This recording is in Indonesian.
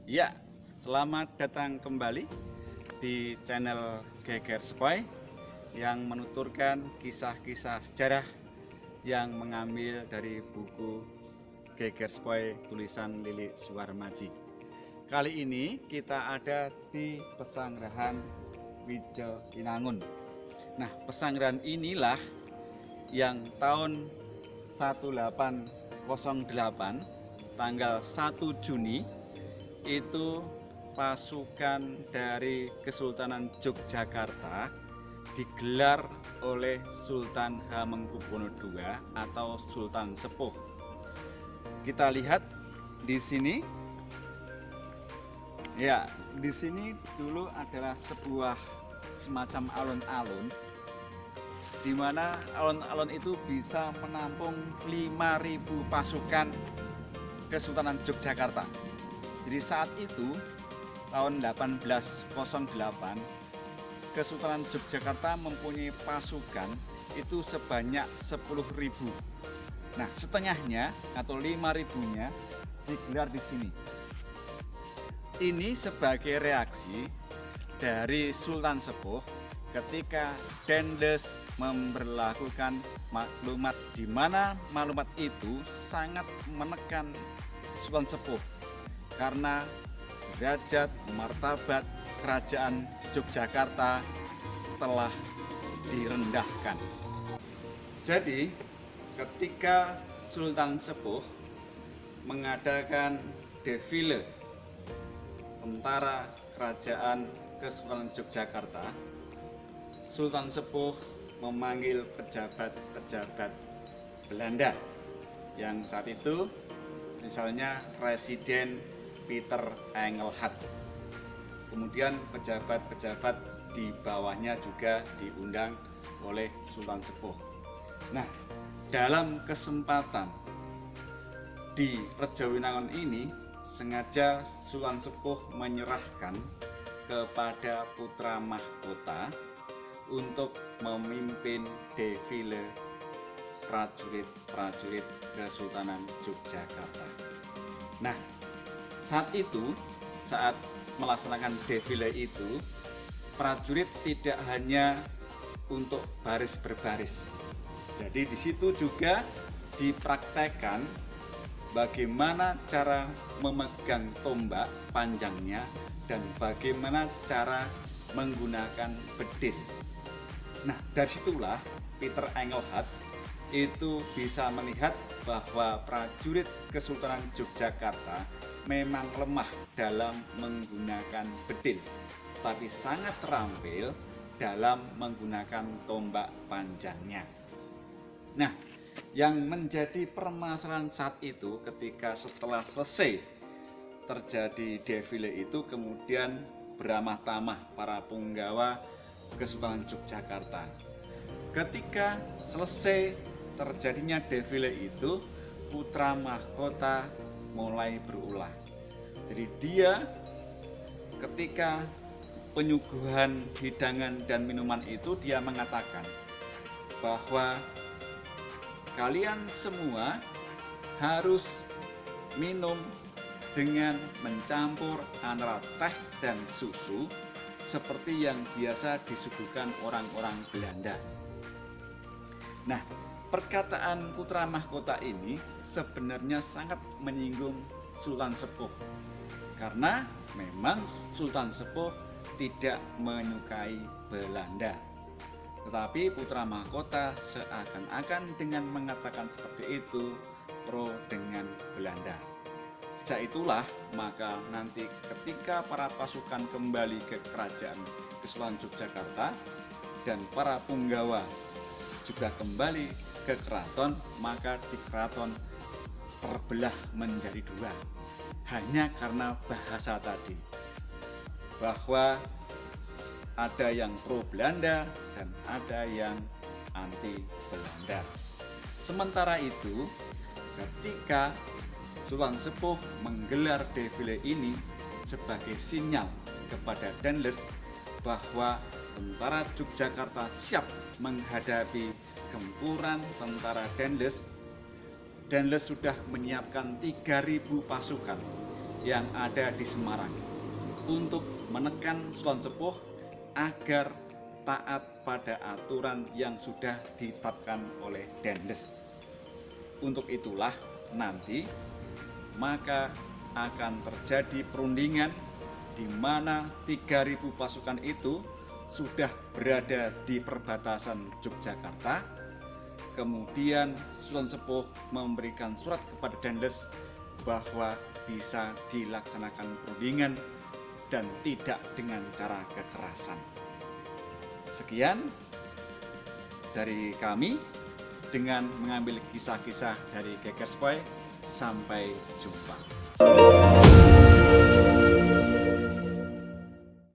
Ya, selamat datang kembali di channel Geger Spy yang menuturkan kisah-kisah sejarah yang mengambil dari buku Geger Spy tulisan Lilik Suwarmaji. Kali ini kita ada di Pesanggerahan Wijo Inangun. Nah, pesanggerahan inilah yang tahun 1808 tanggal 1 Juni itu pasukan dari Kesultanan Yogyakarta digelar oleh Sultan Hamengkubuwono II atau Sultan Sepuh. Kita lihat di sini. Ya, di sini dulu adalah sebuah semacam alun-alun di mana alun-alun itu bisa menampung 5.000 pasukan Kesultanan Yogyakarta. Jadi saat itu tahun 1808 Kesultanan Yogyakarta mempunyai pasukan itu sebanyak 10.000. Nah, setengahnya atau 5.000-nya digelar di sini. Ini sebagai reaksi dari Sultan Sepuh ketika Dendles memberlakukan maklumat di mana maklumat itu sangat menekan Sultan Sepuh karena derajat martabat kerajaan Yogyakarta telah direndahkan. Jadi ketika Sultan Sepuh mengadakan defile tentara kerajaan Kesultanan Yogyakarta, Sultan Sepuh memanggil pejabat-pejabat Belanda yang saat itu misalnya Residen Pieter Engelhard. Kemudian pejabat-pejabat di bawahnya juga diundang oleh Sultan Sepuh. Nah, dalam kesempatan di Rejo Winangun ini sengaja Sultan Sepuh menyerahkan kepada putra mahkota untuk memimpin defile prajurit-prajurit Kesultanan Yogyakarta. Nah, saat melaksanakan defile itu, prajurit tidak hanya untuk baris berbaris. Jadi di situ juga dipraktekkan bagaimana cara memegang tombak panjangnya dan bagaimana cara menggunakan bedil. Nah, dari situlah Pieter Engelhard itu bisa melihat bahwa prajurit Kesultanan Yogyakarta memang lemah dalam menggunakan bedil, tapi sangat terampil dalam menggunakan tombak panjangnya. Nah, yang menjadi permasalahan saat itu ketika setelah selesai terjadi defile itu kemudian beramah tamah para punggawa Kesultanan Yogyakarta. Ketika selesai terjadinya defile itu, putra mahkota mulai berulah. Jadi dia ketika penyuguhan hidangan dan minuman itu dia mengatakan bahwa kalian semua harus minum dengan mencampur antara teh dan susu seperti yang biasa disuguhkan orang-orang Belanda. Nah, perkataan putra mahkota ini sebenarnya sangat menyinggung Sultan Sepuh karena memang Sultan Sepuh tidak menyukai Belanda. Tetapi putra mahkota seakan-akan dengan mengatakan seperti itu pro dengan Belanda. Sejak itulah maka nanti ketika para pasukan kembali ke kerajaan Kesultanan Yogyakarta dan para punggawa juga kembali ke keraton, maka di keraton terbelah menjadi dua hanya karena bahasa tadi, bahwa ada yang pro Belanda dan ada yang anti Belanda. Sementara itu ketika Sultan Sepuh menggelar defile ini sebagai sinyal kepada Dendles bahwa tentara Yogyakarta siap menghadapi gempuran tentara Dendles. Dendles sudah menyiapkan 3.000 pasukan yang ada di Semarang untuk menekan Sultan Sepuh agar taat pada aturan yang sudah ditetapkan oleh Dendes. Untuk itulah nanti maka akan terjadi perundingan di mana 3.000 pasukan itu sudah berada di perbatasan Yogyakarta. Kemudian Sultan Sepuh memberikan surat kepada Dendes bahwa bisa dilaksanakan perundingan dan tidak dengan cara kekerasan. Sekian dari kami dengan mengambil kisah-kisah dari Gegerspoy. Sampai jumpa.